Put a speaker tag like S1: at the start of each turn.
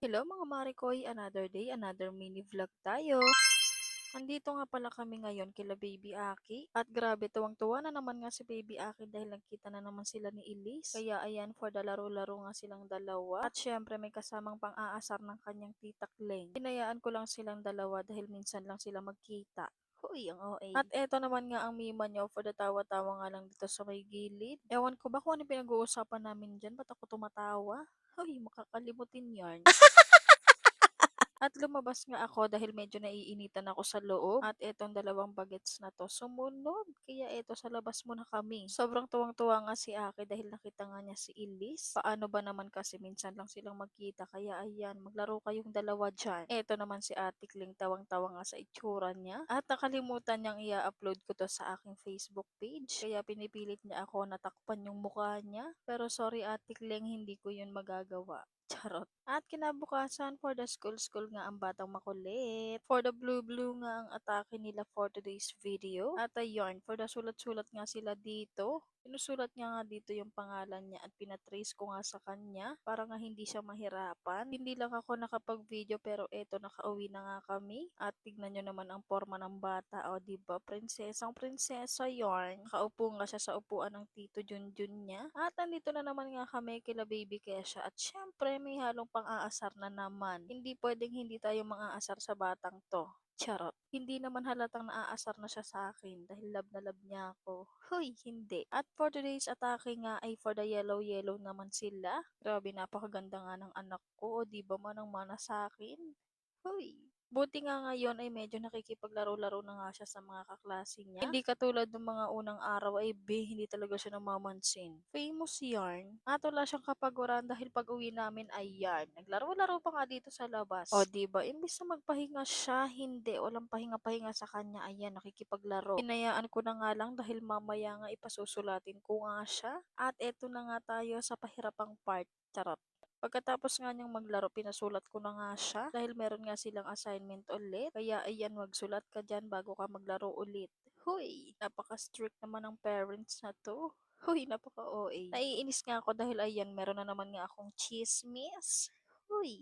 S1: Hello mga Marikoy, another day, another mini vlog tayo. Andito nga pala kami ngayon kila Baby Aki. At grabe, tuwang-tuwa na naman nga si Baby Aki dahil nagkita na naman sila ni Elise. Kaya ayan, for the laro-laro nga silang dalawa. At syempre may kasamang pang-aasar ng kanyang tita Kleng. Hinayaan ko lang silang dalawa dahil minsan lang sila magkita. Huy, ang OA. At eto naman nga ang mima nyo for the tawa-tawa nga lang dito sa may gilid. Ewan ko ba kung ano pinag-uusapan namin dyan, ba't ako tumatawa? Huy, makakalimutin yarn. At lumabas nga ako dahil medyo naiinitan ako sa loob at etong dalawang bagets na to sumunod. Kaya eto sa labas muna kami. Sobrang tuwang-tuwa nga si Aki dahil nakita nga niya si Elise. Paano ba naman kasi minsan lang silang magkita kaya ayan maglaro kayong dalawa dyan. Eto naman si Ate Kling tawang-tawa nga sa itsura niya at nakalimutan niyang i-upload ko to sa aking Facebook page. Kaya pinipilit niya ako natakpan yung mukha niya. Pero sorry Ate Kling, hindi ko yun magagawa. Charot. At kinabukasan for the school nga ang batang makulit. For the blue nga ang atake nila for today's video. At ayun, for the sulat-sulat nga sila dito. Sinusulat niya nga dito yung pangalan niya at pinatrace ko nga sa kanya para nga hindi siya mahirapan. Hindi lang ako nakapag-video pero eto nakauwi na nga kami. At tignan nyo naman ang forma ng bata. O diba, prinsesang prinsesa yarn. Nakaupo nga siya sa upuan ng tito Junjun niya. At nandito na naman nga kami kila baby Kesha. At syempre may halong pang-aasar na naman. Hindi pwedeng hindi tayo mang-aasar sa batang to. Charot. Hindi naman halatang naaasar na siya sa akin dahil love na love niya ako. Hoy, hindi. At for today's atake nga ay for the yellow naman sila. Grabe, napakaganda nga ng anak ko. O di ba manang-mana sa akin? Hoy. Buti nga ngayon ay medyo nakikipaglaro-laro na nga siya sa mga kaklase niya. Hindi katulad ng mga unang araw ay hindi talaga siya namamansin. Famous yarn. At wala siyang kapaguran dahil pag uwi namin ay yarn. Naglaro-laro pa nga dito sa labas. O diba, imbis na magpahinga siya, hindi. Walang pahinga-pahinga sa kanya. Ayan, nakikipaglaro. Hinayaan ko na nga lang dahil mamaya nga ipasusulatin ko nga siya. At eto na nga tayo sa pahirapang part. Charot. Pagkatapos nga niyang maglaro, pinasulat ko na nga siya dahil meron nga silang assignment ulit. Kaya ayan, magsulat ka dyan bago ka maglaro ulit. Huy, napaka-strict naman ng parents na to. Huy, napaka-OA. Naiinis nga ako dahil ayan, meron na naman nga akong chismis. Huy.